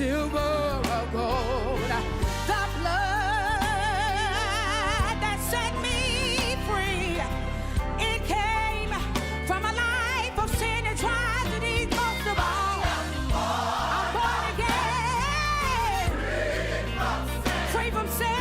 silver or gold. The blood that set me free, it came from a life of sin and tragedy. Most of all, I'm born again, free from sin.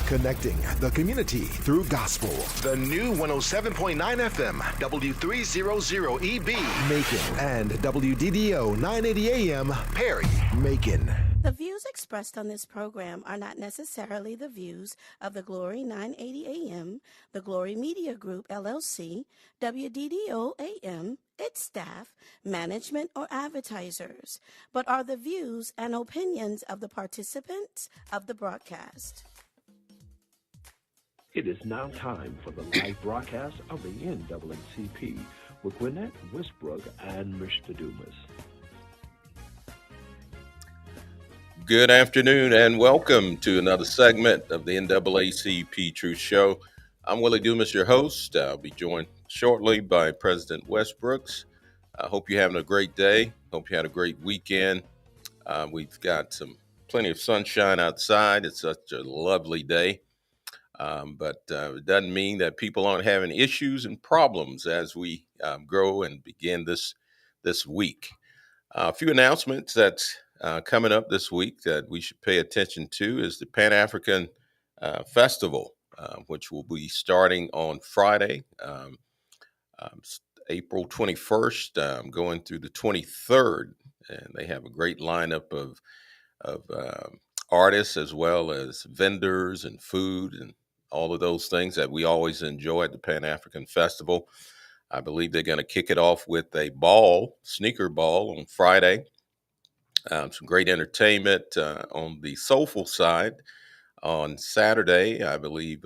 Connecting the community through gospel. The new 107.9 FM, W300EB, Macon, and WDDO 980 AM, Perry, Macon. The views expressed on this program are not necessarily the views of the Glory 980 AM, the Glory Media Group, LLC, WDDO AM, its staff, management, or advertisers, but are the views and opinions of the participants of the broadcast. It is now time for the live broadcast of the NAACP with Gwinnett, Westbrook, and Mr. DUMAS. Good afternoon and welcome to another segment of the NAACP Truth Show. I'm Willie DUMAS, your host. I'll be joined shortly by President WESTBROOKS. I hope you're having a great day. Hope you had a great weekend. We've got plenty of sunshine outside. It's such a lovely day. But it doesn't mean that people aren't having issues and problems as we grow and begin this week. A few announcements that's coming up this week that we should pay attention to is the Pan-African Festival, which will be starting on Friday, April 21st, going through the 23rd. And they have a great lineup of artists as well as vendors and food and all of those things that we always enjoy at the Pan-African Festival. I believe they're going to kick it off with a sneaker ball on Friday. Some great entertainment on the soulful side. On Saturday, I believe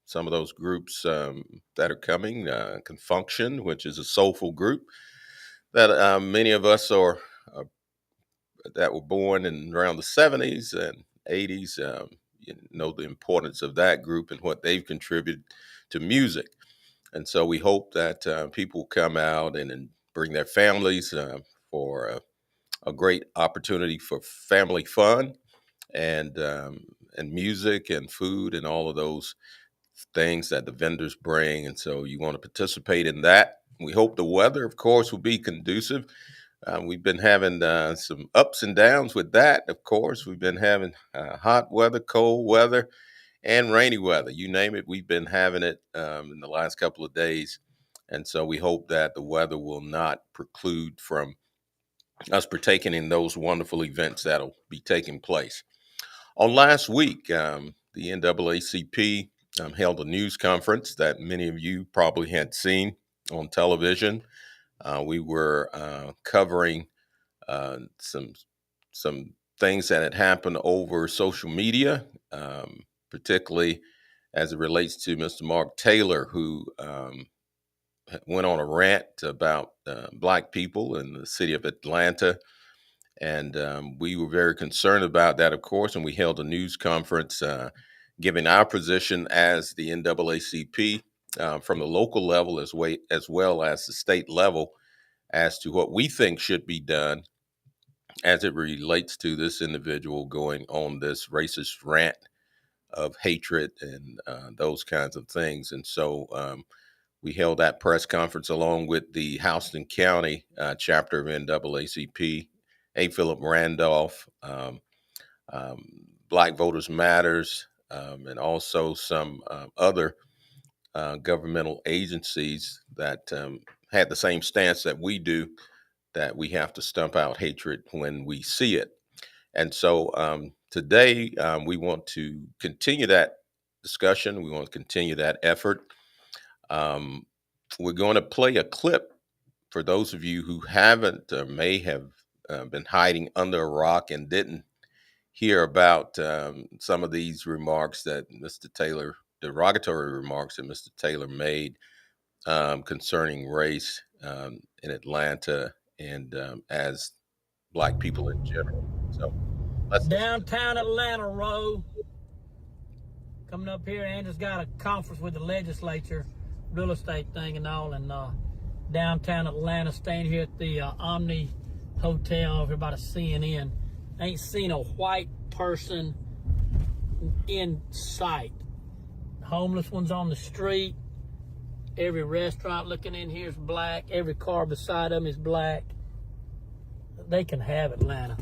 some of those groups that are coming can function, which is a soulful group that many of us are that were born in around the 70s and 80s. You know the importance of that group and what they've contributed to music. And so we hope that people come out and bring their families for a great opportunity for family fun and music and food and all of those things that the vendors bring. And so you want to participate in that. We hope the weather, of course, will be conducive. We've been having some ups and downs with that, of course. We've been having hot weather, cold weather, and rainy weather. You name it, we've been having it in the last couple of days. And so we hope that the weather will not preclude from us partaking in those wonderful events that'll be taking place. On last week, the NAACP held a news conference that many of you probably had seen on television. We were covering some things that had happened over social media, particularly as it relates to Mr. Mark Taylor, who went on a rant about Black people in the city of Atlanta. And we were very concerned about that, of course, and we held a news conference giving our position as the NAACP from the local level as well as the state level as to what we think should be done as it relates to this individual going on this racist rant of hatred and those kinds of things. And so we held that press conference along with the Houston County chapter of NAACP, A. Philip Randolph, Black Voters Matters, and also some other governmental agencies that had the same stance that we do, that we have to stomp out hatred when we see it. And so today we want to continue that discussion. We want to continue that effort. We're going to play a clip for those of you who haven't or may have been hiding under a rock and didn't hear about some of these remarks that Mr. Taylor, derogatory remarks that Mr. Taylor made concerning race in Atlanta and as Black people in general. So let's downtown Atlanta row. Coming up here, Andrew's got a conference with the legislature, real estate thing and all, and downtown Atlanta, staying here at the Omni Hotel over by the CNN. Ain't seen a white person in sight. Homeless ones on the street. Every restaurant looking in here is black. Every car beside them is black. They can have Atlanta.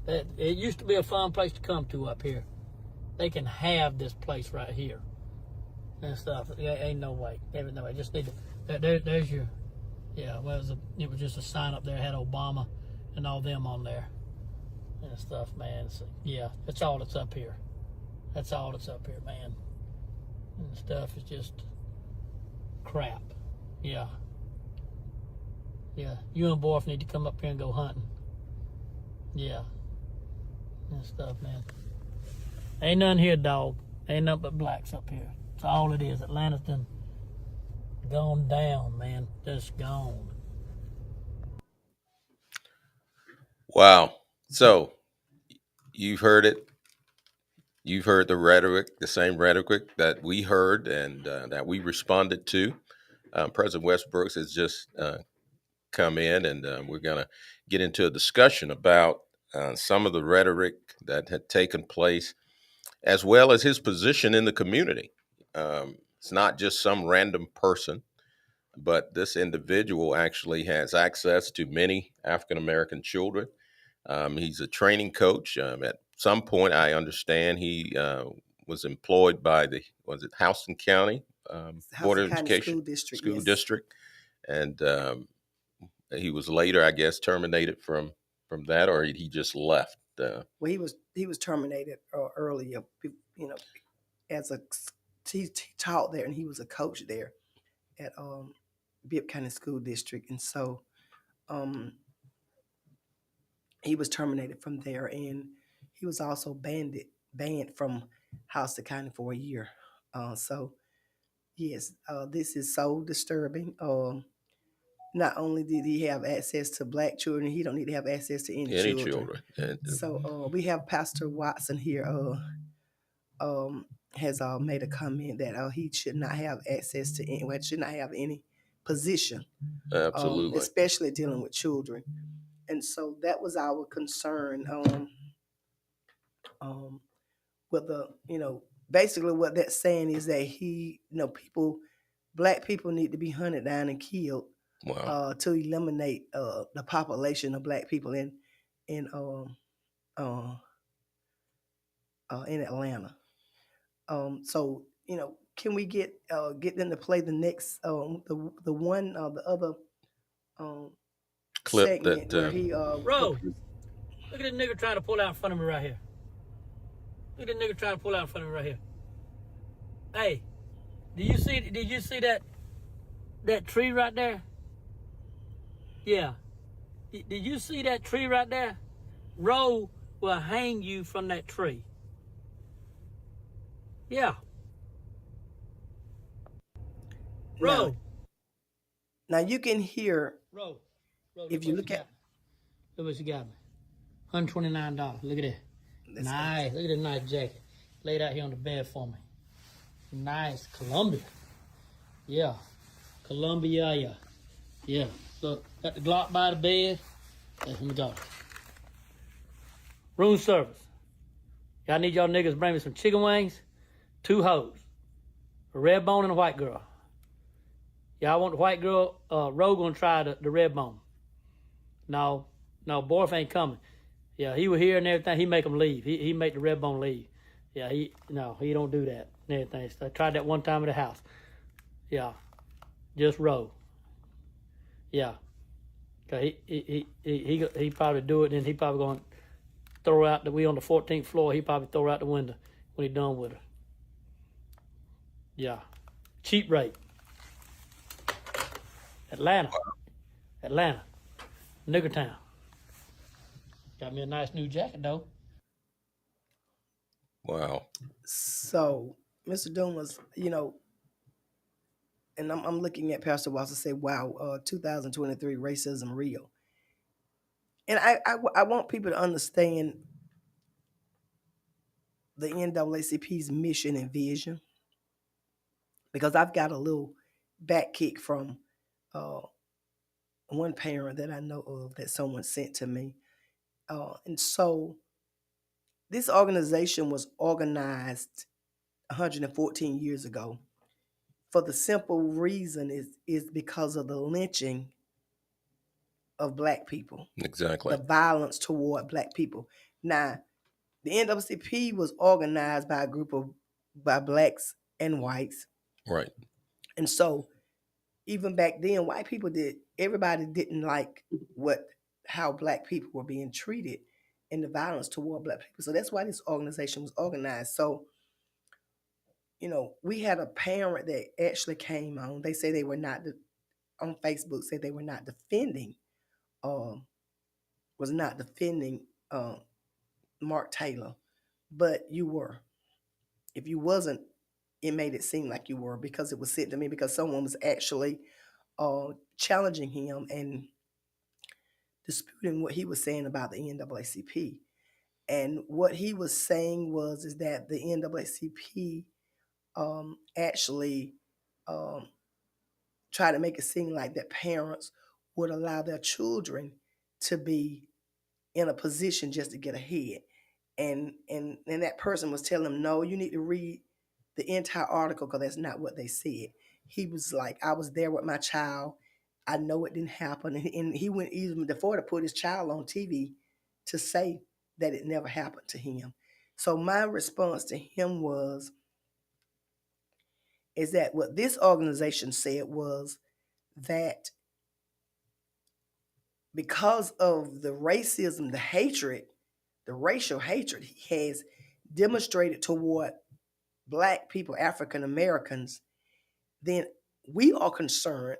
It used to be a fun place to come to up here. They can have this place right here and stuff. Ain't no way. No way. Just need to. There's your. Yeah. Well, it was just a sign up there. It had Obama and all them on there and stuff, man. So, yeah, that's all that's up here. That's all that's up here, man. And stuff is just crap. Yeah. Yeah. You and boy need to come up here and go hunting. Yeah. And stuff, man. Ain't nothing here, dog. Ain't nothing but blacks up here. That's all it is. Atlanta's done gone down, man. Just gone. Wow. So you've heard it. You've heard the rhetoric, the same rhetoric that we heard and that we responded to. President Westbrooks has just come in, and we're going to get into a discussion about some of the rhetoric that had taken place, as well as his position in the community. It's not just some random person, but this individual actually has access to many African American children. He's a training coach. At some point, I understand he was employed by was it Houston County Board of Education School District, yes. District, and he was later, I guess, terminated from that, or he just left. Well, he was terminated earlier. You know, as he taught there, and he was a coach there at Bibb County School District, and so he was terminated from there, and he was also banned from Houston County for a year. So yes, this is so disturbing. Not only did he have access to black children, he don't need to have access to any children. So we have Pastor Watson here. Has made a comment that he should not have access to should not have any position, Absolutely, especially dealing with children. And so that was our concern. With basically what that's saying is that black people need to be hunted down and killed. Wow. To eliminate the population of black people in Atlanta. So can we get them to play the next the other clip segment that where he Bro, look at this nigga trying to pull out in front of me right here. Look at this nigga trying to pull out in front of me right here. Hey, did you see that tree right there? Yeah. Did you see that tree right there? Roe will hang you from that tree. Yeah. Roe. Now you can hear. Roe. If you look at. Look what you got me. $129. Look at that. Nice. Look at that nice jacket. Laid out here on the bed for me. Nice. Columbia. Yeah. Columbia, yeah. Yeah. Look, got the Glock by the bed. Let me go. Room service. Y'all need y'all niggas to bring me some chicken wings, 2 hoes, a red bone and a white girl. Y'all want the white girl? Roe gonna try the red bone. No, Borf ain't coming. Yeah, he was here and everything. He make them leave. He make the red bone leave. Yeah, he don't do that and everything. So I tried that one time at the house. Yeah, just Roe. Yeah, cause he probably do it, and he probably gonna throw out we on the 14th floor. He probably throw her out the window when he done with her. Yeah, cheap rate. Atlanta, Nigger Town. Got me a nice new jacket though. Wow. So, Mr. Dumas, and I'm looking at Pastor Watson say, wow, 2023 racism real. And I want people to understand the NAACP's mission and vision, because I've got a little back kick from one parent that I know of that someone sent to me. And so this organization was organized 114 years ago for the simple reason is because of the lynching of black people. Exactly. The violence toward black people. Now, the NAACP was organized by a group by blacks and whites. Right. And so even back then, everybody didn't like how black people were being treated and the violence toward black people. So that's why this organization was organized. So, we had a parent that actually came on. They say they were not on Facebook, said they were not defending Mark Taylor, but you were. If you wasn't, it made it seem like you were, because it was sent to me because someone was actually challenging him and disputing what he was saying about the NAACP. And what he was saying is that the NAACP actually try to make it seem like that parents would allow their children to be in a position just to get ahead. And that person was telling him, no, you need to read the entire article because that's not what they said. He was like, I was there with my child. I know it didn't happen. And he went even before to put his child on TV to say that it never happened to him. So my response to him is that what this organization said was that because of the racism, the hatred, the racial hatred he has demonstrated toward Black people, African Americans, then we are concerned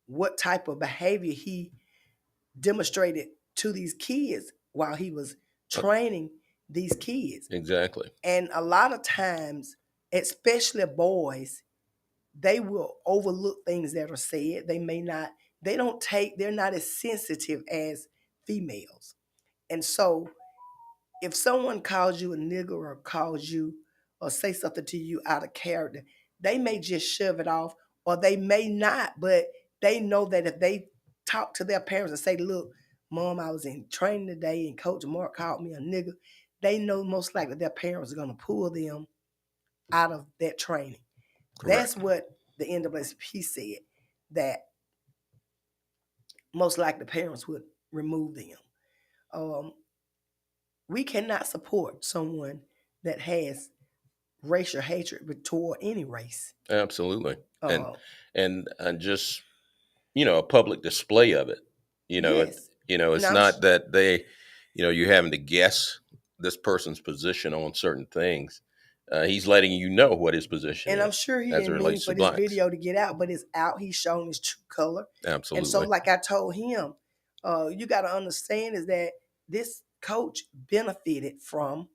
what type of behavior he demonstrated to these kids while he was training these kids. Exactly. And a lot of times, especially boys, they will overlook things that are said. They're not as sensitive as females. And so if someone calls you a nigger or calls you or say something to you out of character, they may just shove it off, or they may not, but they know that if they talk to their parents and say, look, Mom, I was in training today and Coach Mark called me a nigger, they know most likely their parents are going to pull them out of that training. Correct. That's what the NAACP said, that most likely parents would remove them. We cannot support someone that has racial hatred toward any race. Absolutely. And just, a public display of it. Yes. It's not that they, you're having to guess this person's position on certain things. He's letting you know what his position is. And I'm sure he as it didn't mean relates for to this blacks. video to get out, but it's out. He's showing his true color. Absolutely. And so, like I told him, you got to understand is that this coach benefited from,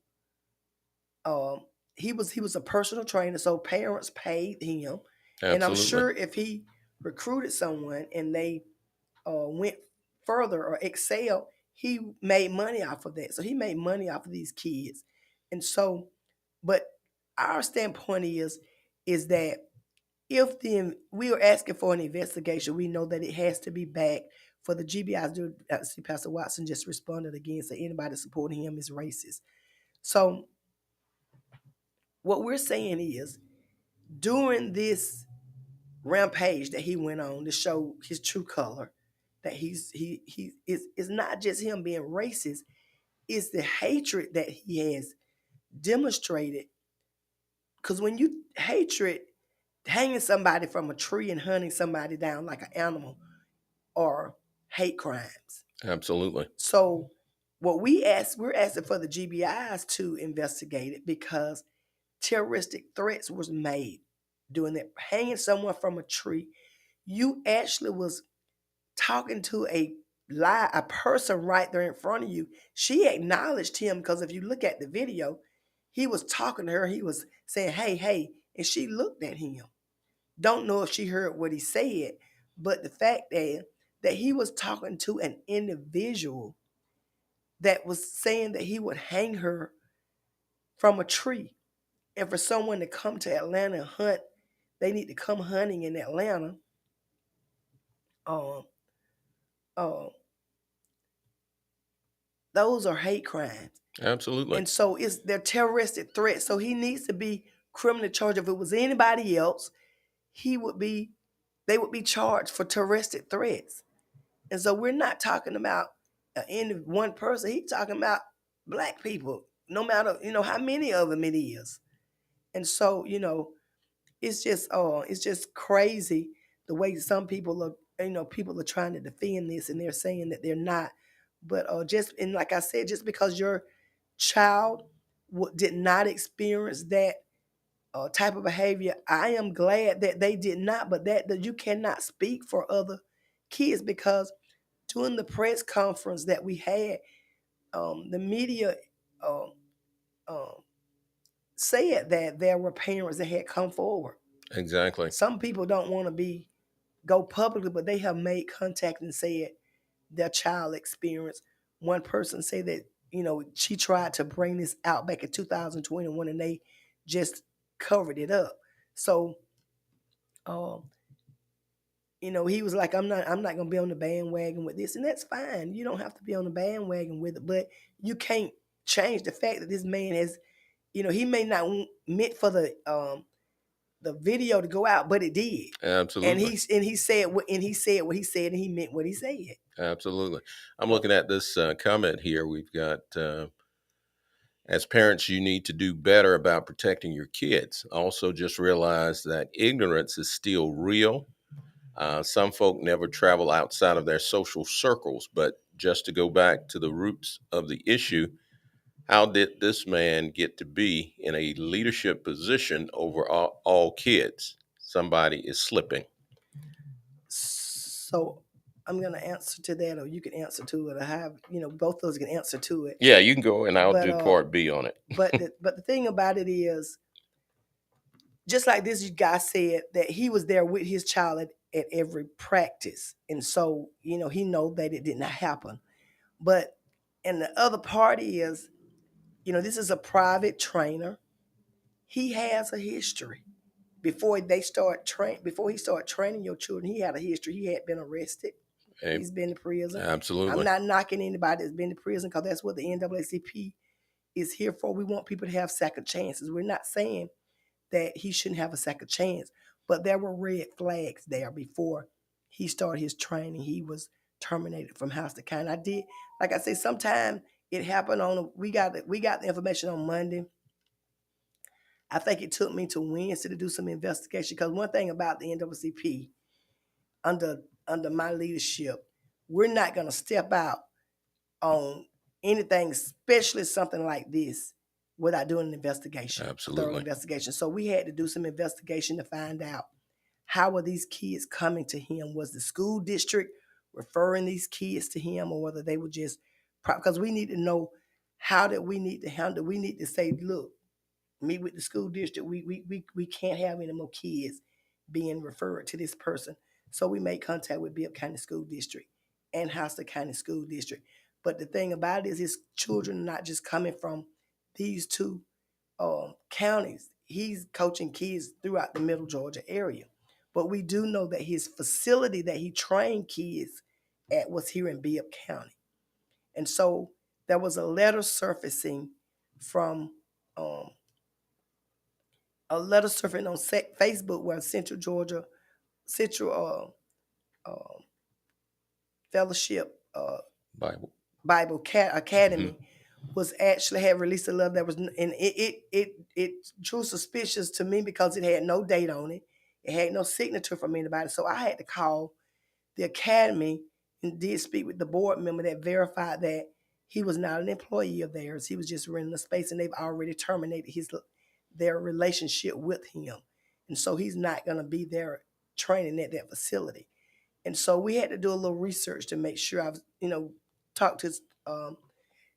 he was a personal trainer, so parents paid him. Absolutely. And I'm sure if he recruited someone and they went further or excelled, he made money off of that. So he made money off of these kids. And so, but our standpoint is that if we are asking for an investigation, we know that it has to be back for the GBIs. See, Pastor Watson just responded again, so anybody supporting him is racist. So what we're saying is, during this rampage that he went on to show his true color, that he is not just him being racist, it's the hatred that he has demonstrated. Because when you hatred, hanging somebody from a tree and hunting somebody down like an animal are hate crimes. Absolutely. So what we're asking for the GBIs to investigate it, because terroristic threats was made doing that. Hanging someone from a tree, you actually was talking to a person right there in front of you. She acknowledged him, because if you look at the video, he was talking to her. He was saying, hey, hey, and she looked at him. Don't know if she heard what he said, but the fact that he was talking to an individual that was saying that he would hang her from a tree. And for someone to come to Atlanta and hunt, they need to come hunting in Atlanta. Those are hate crimes. Absolutely. And so they're terroristic threats. So he needs to be criminally charged. If it was anybody else, they would be charged for terroristic threats. And so we're not talking about one person. He's talking about Black people, no matter, how many of them it is. And so, it's just crazy the way some people are, people are trying to defend this, and they're saying that they're not. But and like I said, just because your child did not experience that type of behavior, I am glad that they did not. But that you cannot speak for other kids, because during the press conference that we had, the media said that there were parents that had come forward. Exactly. Some people don't want to go publicly, but they have made contact and said their child experienced. One person said that she tried to bring this out back in 2021, and they just covered it up. So, he was like, I'm not gonna be on the bandwagon with this, and that's fine. You don't have to be on the bandwagon with it, but you can't change the fact that this man has, he may not meant for the video to go out, but it did. Absolutely. And he said what he said, and he meant what he said. Absolutely. I'm looking at this comment here. We've got, as parents, you need to do better about protecting your kids. Also, just realize that ignorance is still real. Some folk never travel outside of their social circles, but just to go back to the roots of the issue, how did this man get to be in a leadership position over all kids? Somebody is slipping. So I'm going to answer to that, or you can answer to it, or have, both of us can answer to it. Yeah, you can go, and I'll do part B on it. but the thing about it is, just like this guy said, that he was there with his child at every practice. And so, he know that it did not happen. But, and the other part is, this is a private trainer. He has a history. Before he started training your children, he had a history. He had been arrested. Hey, he's been to prison. Absolutely. I'm not knocking anybody that's been to prison, because that's what the NAACP is here for. We want people to have second chances. We're not saying that he shouldn't have a second chance, but there were red flags there before he started his training. He was terminated from house to kind. Like I say, sometime it happened we got the information on Monday. I think it took me to Wednesday to do some investigation, because one thing about the NAACP, under my leadership, we're not going to step out on anything, especially something like this, without doing an investigation. Absolutely. A thorough investigation. So we had to do some investigation to find out, how were these kids coming to him? Was the school district referring these kids to him, or whether they were just, because we need to know, how that we need to handle. We need to say, look, meet with the school district. We can't have any more kids being referred to this person. So we made contact with Bibb County School District and Houston County School District. But the thing about it is, his children are not just coming from these two counties. He's coaching kids throughout the Middle Georgia area. But we do know that his facility that he trained kids at was here in Bibb County. And so there was a letter surfacing from on Facebook, where Central Georgia Fellowship Bible Academy was actually had released a letter that was, and it drew suspicious to me, because it had no date on it. It had no signature from anybody. So I had to call the academy and did speak with the board member that verified that he was not an employee of theirs. He was just renting a space, and they've already terminated their relationship with him. And so he's not going to be there training at that facility. And so we had to do a little research to make sure. I've, talked to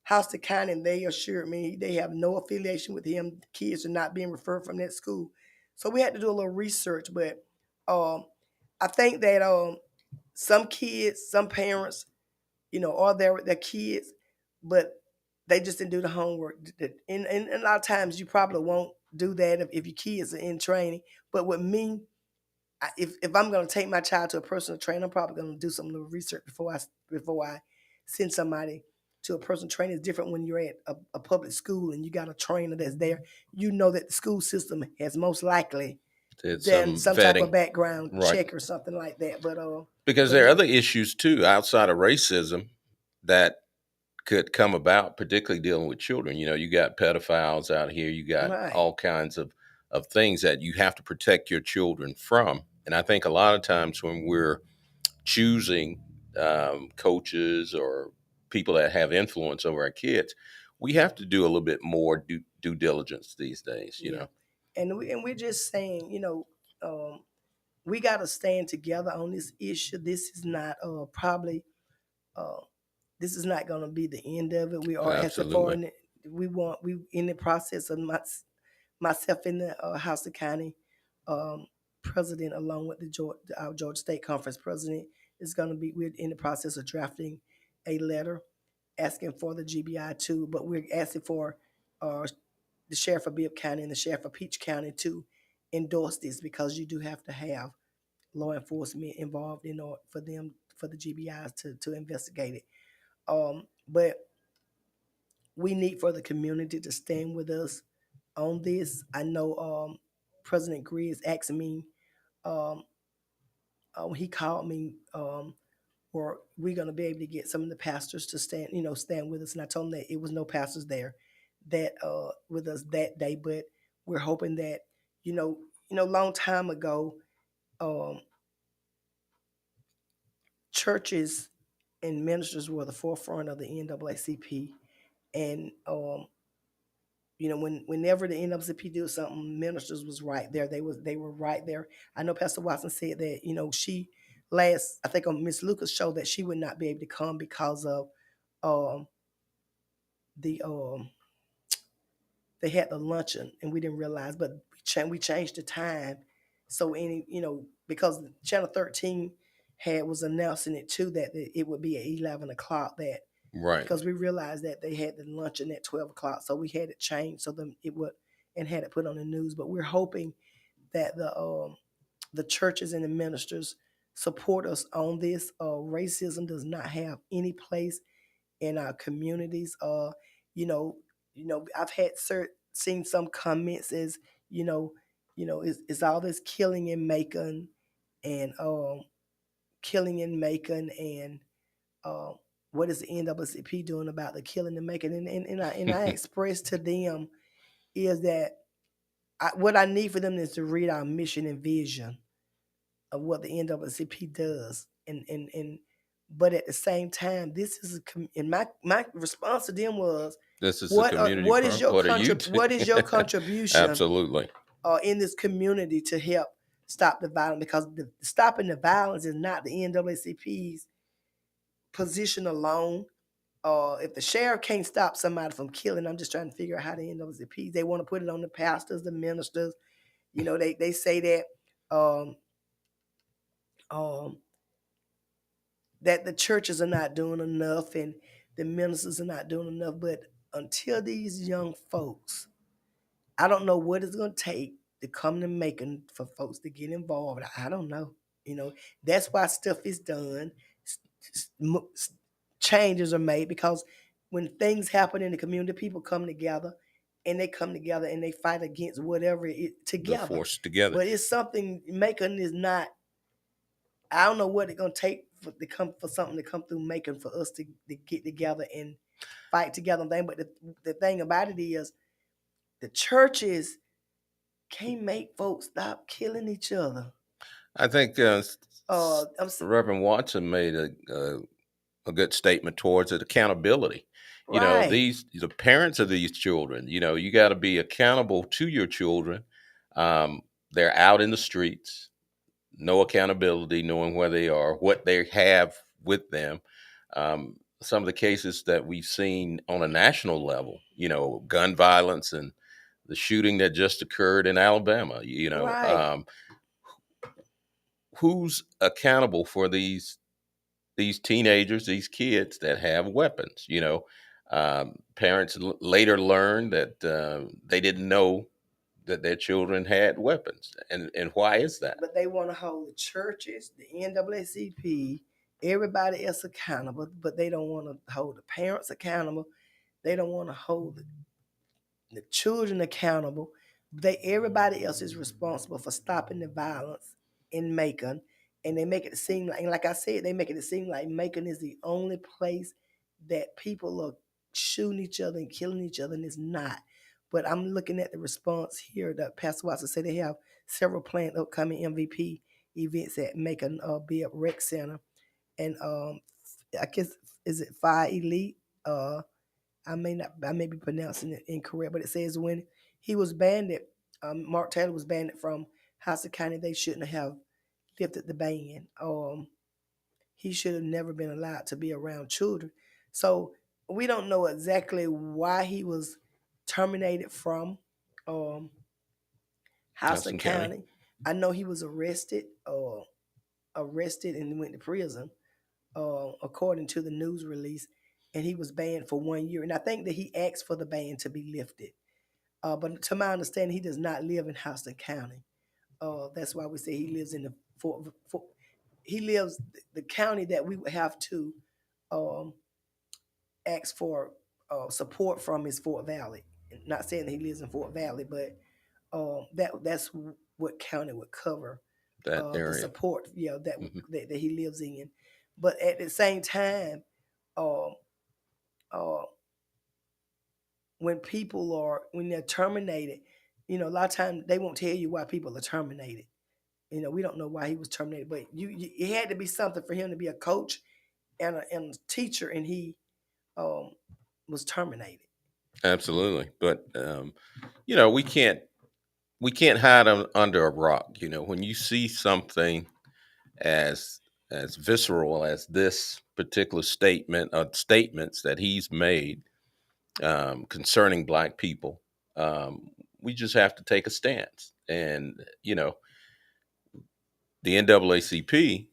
Houston County, and they assured me they have no affiliation with him. Kids are not being referred from that school. So we had to do a little research. But I think that some kids, some parents, are there with their kids, but they just didn't do the homework. And a lot of times you probably won't do that if your kids are in training. But with me, if I'm going to take my child to a personal trainer, I'm probably going to do some little research before I send somebody to a personal trainer. It's different when you're at a public school and you got a trainer that's there. You know that the school system has most likely done some type of background check or something like that. But because there are other issues too outside of racism that could come about, particularly dealing with children. You got pedophiles out here. You got all kinds of things that you have to protect your children from. And I think a lot of times when we're choosing coaches or people that have influence over our kids, we have to do a little bit more due diligence these days, you know. And we're just saying, we got to stand together on this issue. This is not this is not going to be the end of it. We are Absolutely. we in the process of myself in the Houston County president, along with our Georgia State Conference president, we're in the process of drafting a letter asking for the GBI too, but we're asking for the sheriff of Bibb County and the sheriff of Peach County to endorse this, because you do have to have law enforcement involved in order for the GBIs to investigate it. But we need for the community to stand with us on this. I know President Griggs asked me, he called me, were we going to be able to get some of the pastors to stand with us? And I told him that it was no pastors there that with us that day, but we're hoping that, long time ago, churches and ministers were the forefront of the NAACP, and whenever the NAACP did something, ministers was right there. They were right there. I know Pastor Watson said that she I think on Miss Lucas' show, that she would not be able to come because of the they had the luncheon and we didn't realize, but we changed the time. So because Channel 13 was announcing it too, that it would be at 11 o'clock, that Right. because we realized that they had the luncheon at 12 o'clock. So we had it changed so then it would, and had it put on the news. But we're hoping that the churches and the ministers support us on this. Racism does not have any place in our communities. I've had seen some comments as, it's all this killing in Macon and what is the NAACP doing about the killing in Macon? And I expressed to them is that what I need for them is to read our mission and vision of what the NAACP does, but at the same time, this is and my response to them was, This is a community. What is your what is your contribution? Absolutely. In this community to help stop the violence, because stopping the violence is not the NAACP's position alone. If the sheriff can't stop somebody from killing, I'm just trying to figure out how the NAACP, they want to put it on the pastors, the ministers. They say that that the churches are not doing enough and the ministers are not doing enough. But until these young folks, I don't know what it's going to take to come to Macon for folks to get involved. I don't know. That's why stuff is done. Changes are made, because when things happen in the community, people come together and they fight against whatever together. The force together. But it's something, Macon is not, I don't know what it's going to take for something to come through Macon for us to get together and fight together. But the thing about it is, the churches can't make folks stop killing each other. I think Reverend Watson made a good statement towards it. Accountability. Right. The parents of these children, you got to be accountable to your children. They're out in the streets, no accountability, knowing where they are, what they have with them. Some of the cases that we've seen on a national level, gun violence and the shooting that just occurred in Alabama, Right. Who's accountable for these teenagers, these kids that have weapons? Parents later learned that they didn't know that their children had weapons. And why is that? But they want to hold the churches, the NAACP, everybody else accountable, but they don't want to hold the parents accountable. They don't want to hold the children accountable. Everybody else is responsible for stopping the violence in Macon. And they make it seem like I said, they make it seem like Macon is the only place that people are shooting each other and killing each other, and it's not. But I'm looking at the response here that Pastor Watson said they have several planned upcoming MVP events at Macon Bibb Rec Center. And I guess, is it Fire Elite? I may be pronouncing it incorrect, but it says when he was banned, Mark Taylor was banned from Houston County, they shouldn't have lifted the ban. He should have never been allowed to be around children. So we don't know exactly why he was terminated from Houston County. I know he was arrested and went to prison, according to the news release. and he was banned for 1 year. And I think that he asked for the ban to be lifted. But to my understanding, he does not live in Houston County. That's why we say he lives in he lives the county that we would have to ask for support from is Fort Valley. Not saying that he lives in Fort Valley, but that's what county would cover that area. the support, that he lives in. But at the same time, when they're terminated, a lot of times they won't tell you why people are terminated. We don't know why he was terminated, but it had to be something for him to be a coach and a teacher, and he was terminated. Absolutely, but we can't hide under a rock. When you see something as visceral as this particular statement or statements that he's made concerning Black people, we just have to take a stance. And the NAACP,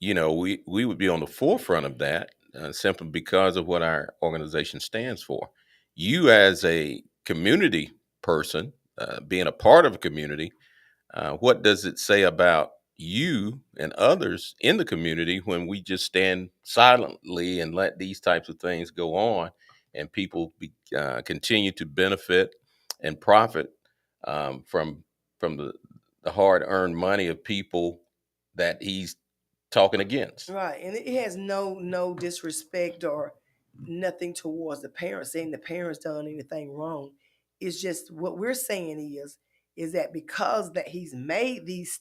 we would be on the forefront of that simply because of what our organization stands for. You as a community person, being a part of a community, what does it say about you and others in the community when we just stand silently and let these types of things go on and people continue to benefit and profit from the hard-earned money of people that he's talking against? Right, and it has no disrespect or nothing towards the parents, saying the parents done anything wrong. It's just what we're saying is that because that he's made these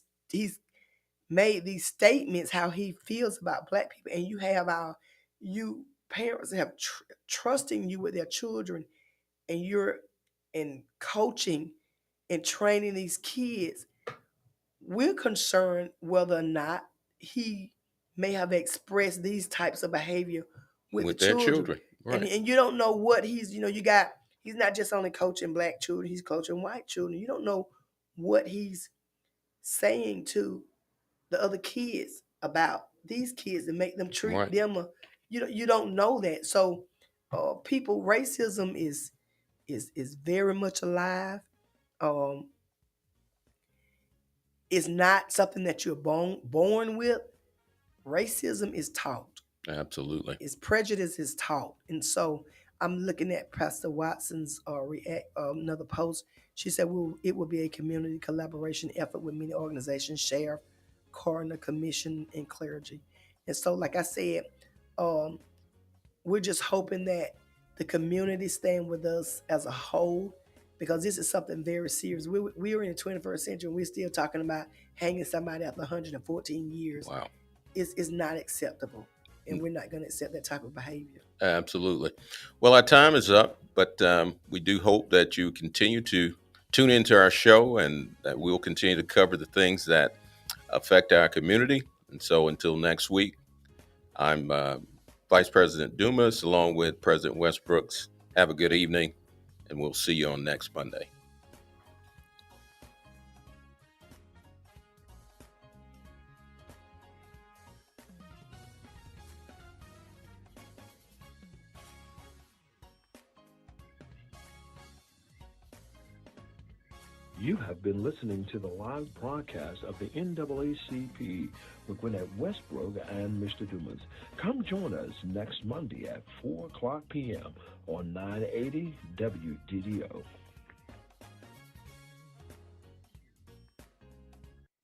statements how he feels about Black people, and you parents have trusting you with their children, and you're in coaching and training these kids. We're concerned whether or not he may have expressed these types of behavior with their children. children. Right. And you don't know what he's not just only coaching Black children, he's coaching white children. You don't know what he's saying to the other kids about these kids and make them treat Right. them. You don't know that. So racism is very much alive. It's not something that you're born with. Racism is taught. Absolutely. It's prejudice is taught. And so I'm looking at Pastor Watson's another post. She said, it will be a community collaboration effort with many organizations, sheriff, coroner, commission, and clergy. And so, like I said, we're just hoping that the community stand with us as a whole, because this is something very serious. We are in the 21st century, and we're still talking about hanging somebody after 114 years. Wow. It's not acceptable, and we're not going to accept that type of behavior. Absolutely. Well, our time is up, but we do hope that you continue to tune into our show and that we'll continue to cover the things that affect our community. And so until next week, I'm Vice President Dumas along with President Westbrooks. Have a good evening, and we'll see you on next Monday. You have been listening to the live broadcast of the NAACP with Gwinnett Westbrook and Mr. Dumas. Come join us next Monday at 4 o'clock p.m. on 980 WDDO.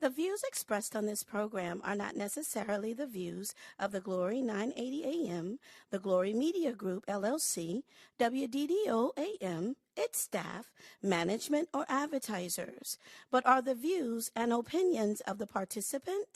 The views expressed on this program are not necessarily the views of the Glory 980 AM, the Glory Media Group, LLC, WDDO AM, its staff, management, or advertisers, but are the views and opinions of the participants